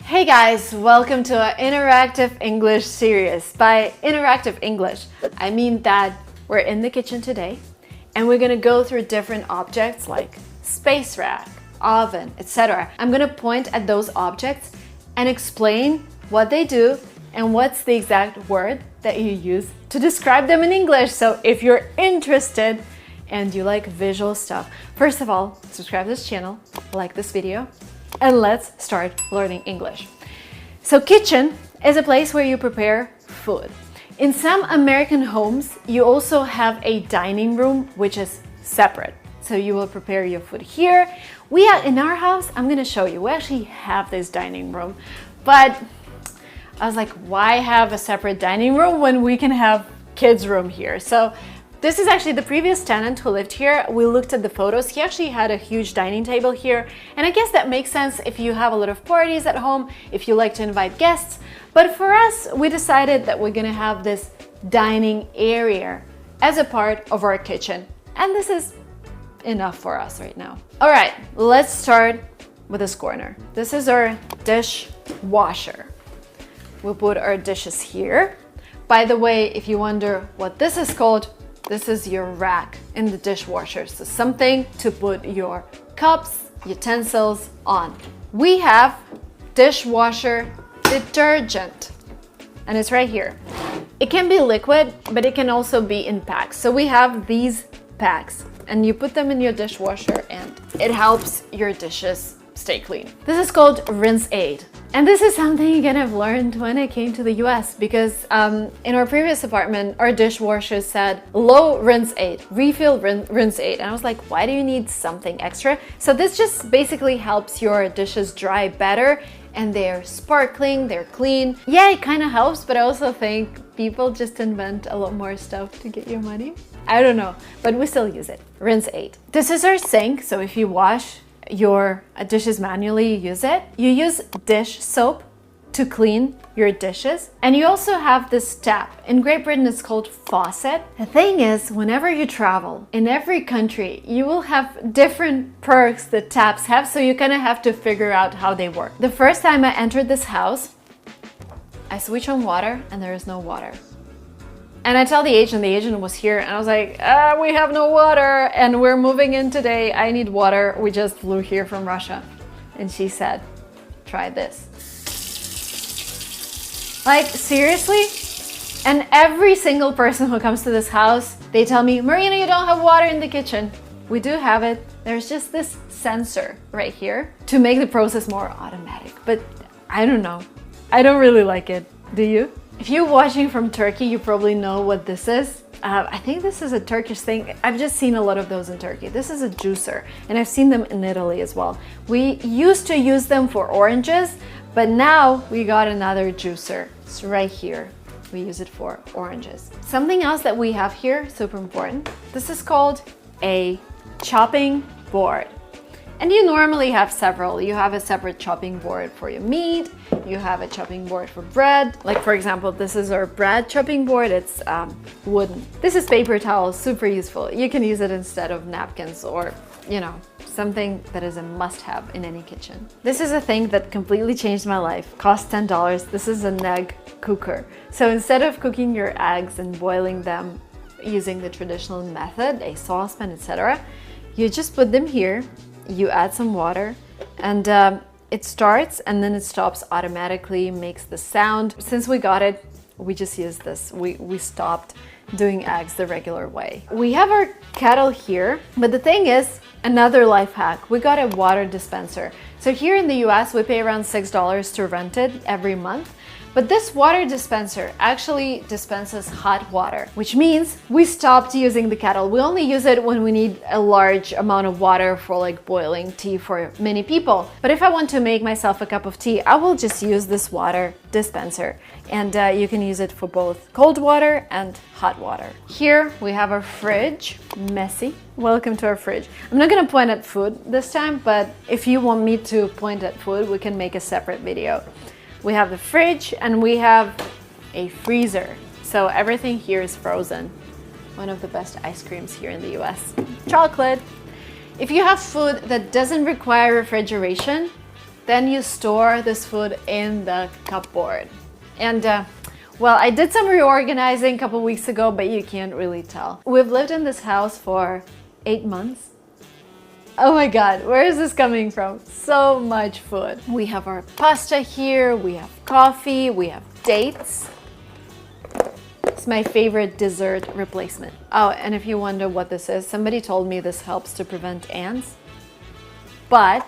Hey guys, welcome to our interactive English series. By interactive English, I mean that we're in the kitchen today and we're gonna go through different objects like space rack, oven, etc. I'm gonna point at those objects and explain what they do and what's the exact word that you use to describe them in English. So if you're interested and you like visual stuff, first of all, subscribe to this channel, like this video, and let's start learning English. So kitchen is a place where you prepare food. In some American homes, you also have a dining room, which is separate. So you will prepare your food here. In our house, I'm gonna show you, we actually have this dining room, but I was like, why have a separate dining room when we can have kids' room here? So this is actually the previous tenant who lived here. We looked at the photos. He actually had a huge dining table here. And I guess that makes sense if you have a lot of parties at home, if you like to invite guests. But for us, we decided that we're gonna have this dining area as a part of our kitchen. And this is enough for us right now. All right, let's start with this corner. This is our dishwasher. We'll put our dishes here. By the way, if you wonder what this is called, this is your rack in the dishwasher. So something to put your cups, utensils on. We have dishwasher detergent, and it's right here. It can be liquid, but it can also be in packs. So we have these packs, and you put them in your dishwasher, and it helps your dishes stay clean. This is called Rinse Aid. And this is something again I've learned when I came to the US because in our previous apartment, our dishwasher said low rinse aid, refill rinse aid. And I was like, why do you need something extra? So this just basically helps your dishes dry better and they're sparkling, they're clean. Yeah, it kind of helps, but I also think people just invent a lot more stuff to get your money. I don't know, but we still use it. Rinse Aid. This is our sink, so if you wash your dishes manually, you use it. You use dish soap to clean your dishes. And you also have this tap. In Great Britain, it's called faucet. The thing is, whenever you travel, in every country, you will have different perks that taps have, so you kind of have to figure out how they work. The first time I entered this house, I switch on water and there is no water. And I tell the agent was here, and I was like, we have no water, and we're moving in today. I need water. We just flew here from Russia. And she said, try this. Like, seriously? And every single person who comes to this house, they tell me, Marina, you don't have water in the kitchen. We do have it. There's just this sensor right here to make the process more automatic. But I don't know. I don't really like it. Do you? If you're watching from Turkey, you probably know what this is. I think this is a Turkish thing. I've just seen a lot of those in Turkey. This is a juicer, and I've seen them in Italy as well. We used to use them for oranges, but now we got another juicer. It's right here. We use it for oranges. Something else that we have here, super important. This is called a chopping board. And you normally have several. You have a separate chopping board for your meat. You have a chopping board for bread. Like for example, this is our bread chopping board. It's wooden. This is paper towels, super useful. You can use it instead of napkins or, you know, something that is a must-have in any kitchen. This is a thing that completely changed my life. Cost $10. This is an egg cooker. So instead of cooking your eggs and boiling them using the traditional method, a saucepan, etc., you just put them here. You add some water and it starts and then it stops automatically, makes the sound. Since we got it, we just use this. We stopped doing eggs the regular way. We have our kettle here, but the thing is, another life hack, we got a water dispenser. So here in the US, we pay around $6 to rent it every month. But this water dispenser actually dispenses hot water, which means we stopped using the kettle. We only use it when we need a large amount of water for like boiling tea for many people. But if I want to make myself a cup of tea, I will just use this water dispenser. And you can use it for both cold water and hot water. Here we have our fridge, messy. Welcome to our fridge. I'm not gonna point at food this time, but if you want me to point at food, we can make a separate video. We have the fridge and we have a freezer. So everything here is frozen. One of the best ice creams here in the US. Chocolate. If you have food that doesn't require refrigeration, Then you store this food in the cupboard. And well, I did some reorganizing a couple weeks ago, but you can't really tell. We've lived in this house for 8 months. Oh my God, where is this coming from? So much food. We have our pasta here, we have coffee, we have dates. It's my favorite dessert replacement. Oh, and if you wonder what this is, somebody told me this helps to prevent ants. But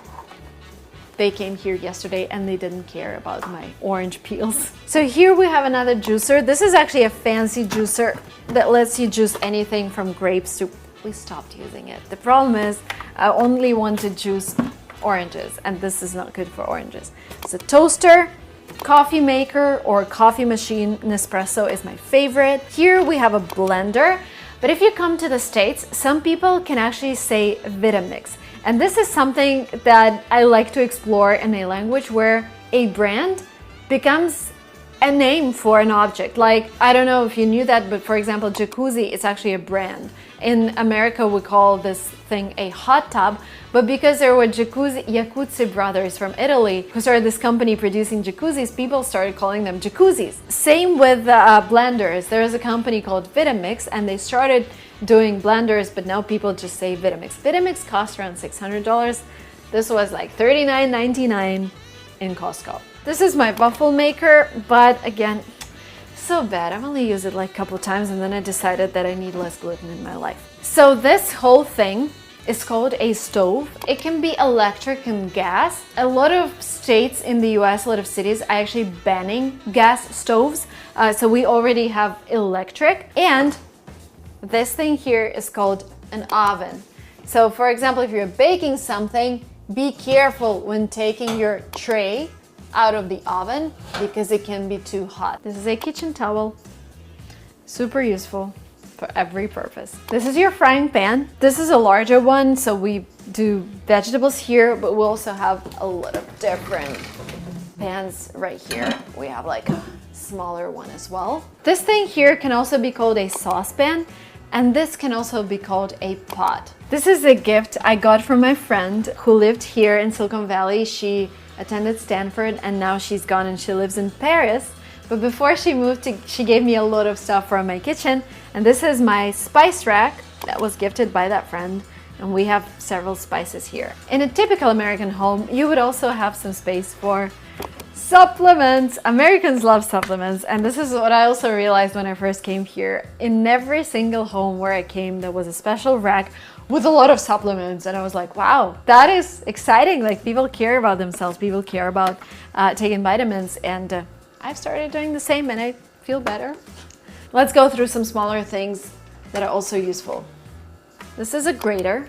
they came here yesterday and they didn't care about my orange peels. So here we have another juicer. This is actually a fancy juicer that lets you juice anything from grapes to... We stopped using it. The problem is I only want to juice oranges and this is not good for oranges. It's a toaster, coffee maker or coffee machine. Nespresso is my favorite. Here we have a blender, but if you come to the States, some people can actually say Vitamix. And this is something that I like to explore in a language where a brand becomes a name for an object. Like, I don't know if you knew that, but for example, jacuzzi is actually a brand. In America, we call this thing a hot tub, but because there were Jacuzzi brothers from Italy who started this company producing jacuzzis, people started calling them jacuzzis. Same with blenders. There is a company called Vitamix and they started doing blenders, but now people just say Vitamix. Vitamix costs around $600. This was like $39.99 in Costco. This is my waffle maker, but again, so bad. I've only used it like a couple times and then I decided that I need less gluten in my life. So this whole thing is called a stove. It can be electric and gas. A lot of states in the US, a lot of cities are actually banning gas stoves. So we already have electric. And this thing here is called an oven. So for example, if you're baking something, be careful when taking your tray out of the oven because it can be too hot. This is a kitchen towel, super useful for every purpose. This is your frying pan. This is a larger one, so we do vegetables here, but we also have a lot of different pans right here. We have like a smaller one as well. This thing here can also be called a saucepan, and this can also be called a pot. This is a gift I got from my friend who lived here in Silicon Valley. She attended Stanford and now she's gone and she lives in Paris. But before she moved, she gave me a lot of stuff from my kitchen. And this is my spice rack that was gifted by that friend. And we have several spices here. In a typical American home, you would also have some space for supplements. Americans love supplements. And this is what I also realized when I first came here. In every single home where I came, there was a special rack with a lot of supplements. And I was like, wow, that is exciting. Like, people care about themselves. People care about taking vitamins. And I've started doing the same and I feel better. Let's go through some smaller things that are also useful. This is a grater.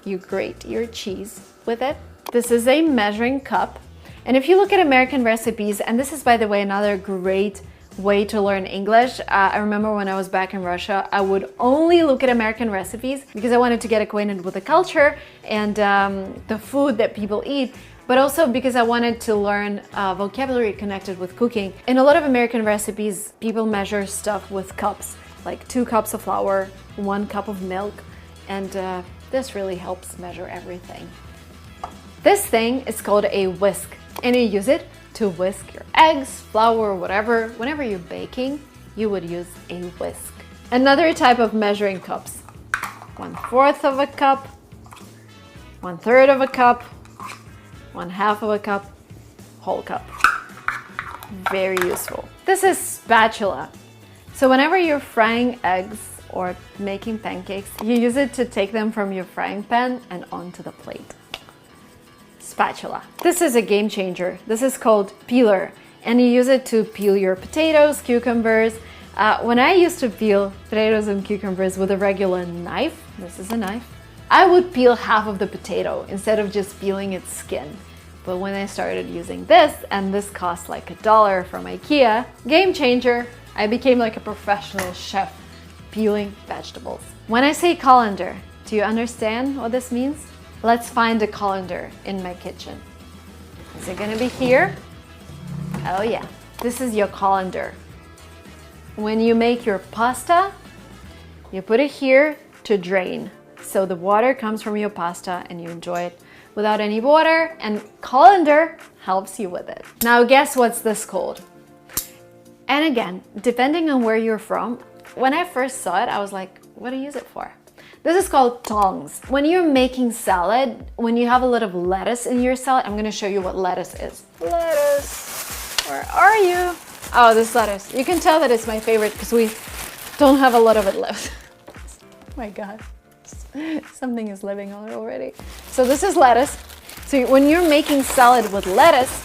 You grate your cheese with it. This is a measuring cup. And if you look at American recipes, and this is, by the way, another great way to learn English. I remember when I was back in Russia, I would only look at American recipes because I wanted to get acquainted with the culture and the food that people eat, but also because I wanted to learn vocabulary connected with cooking. In a lot of American recipes, people measure stuff with cups, like 2 cups of flour, 1 cup of milk, and this really helps measure everything. This thing is called a whisk, and you use it to whisk your eggs, flour, whatever. Whenever you're baking, you would use a whisk. Another type of measuring cups. 1/4 of a cup, 1/3 of a cup, 1/2 of a cup, whole cup. Very useful. This is spatula. So whenever you're frying eggs or making pancakes, you use it to take them from your frying pan and onto the plate. Spatula. This is a game changer. This is called peeler, and you use it to peel your potatoes, cucumbers. When I used to peel potatoes and cucumbers with a regular knife, this is a knife, I would peel half of the potato instead of just peeling its skin. But when I started using this, and this cost like $1 from IKEA, game changer, I became like a professional chef peeling vegetables. When I say colander, do you understand what this means? Let's find a colander in my kitchen. Is it gonna be here? Oh yeah, this is your colander. When you make your pasta, you put it here to drain. So the water comes from your pasta and you enjoy it without any water, and colander helps you with it. Now guess what's this called? And again, depending on where you're from, when I first saw it, I was like, what do you use it for? This is called tongs. When you're making salad, when you have a lot of lettuce in your salad, I'm gonna show you what lettuce is. Lettuce, where are you? Oh, this lettuce. You can tell that it's my favorite because we don't have a lot of it left. Oh my God, something is living on it already. So this is lettuce. So when you're making salad with lettuce,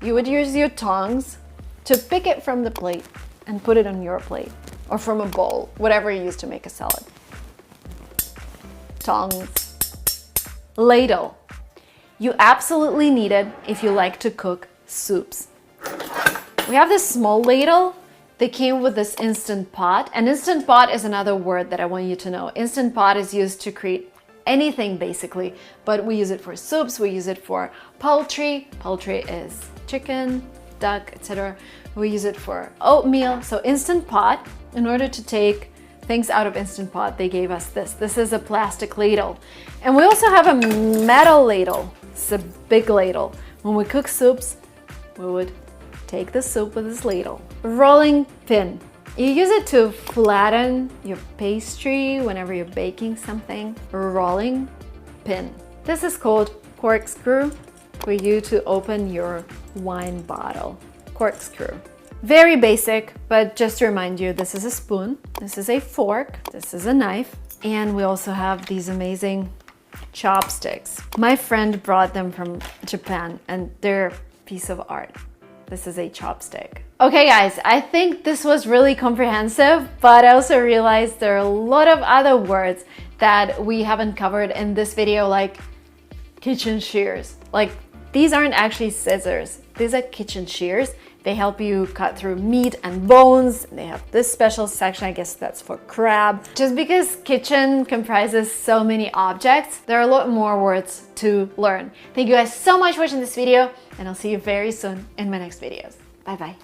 you would use your tongs to pick it from the plate and put it on your plate, or from a bowl, whatever you use to make a salad. Tongs. Ladle. You absolutely need it if you like to cook soups. We have this small ladle. They came with this Instant Pot. An Instant Pot is another word that I want you to know. Instant Pot is used to create anything basically, but we use it for soups, we use it for poultry. Poultry is chicken, duck, etc. We use it for oatmeal. So Instant Pot, in order to take things out of Instant Pot, they gave us this. This is a plastic ladle. And we also have a metal ladle. It's a big ladle. When we cook soups, we would take the soup with this ladle. Rolling pin. You use it to flatten your pastry whenever you're baking something. Rolling pin. This is called corkscrew, for you to open your wine bottle. Corkscrew. Very basic, but just to remind you, this is a spoon, this is a fork, this is a knife, and we also have these amazing chopsticks. My friend brought them from Japan and they're a piece of art. This is a chopstick. Okay guys, I think this was really comprehensive, but I also realized there are a lot of other words that we haven't covered in this video, like kitchen shears. Like, these aren't actually scissors, these are kitchen shears. They help you cut through meat and bones. They have this special section, I guess that's for crab. Just because kitchen comprises so many objects, there are a lot more words to learn. Thank you guys so much for watching this video, and I'll see you very soon in my next videos. Bye bye.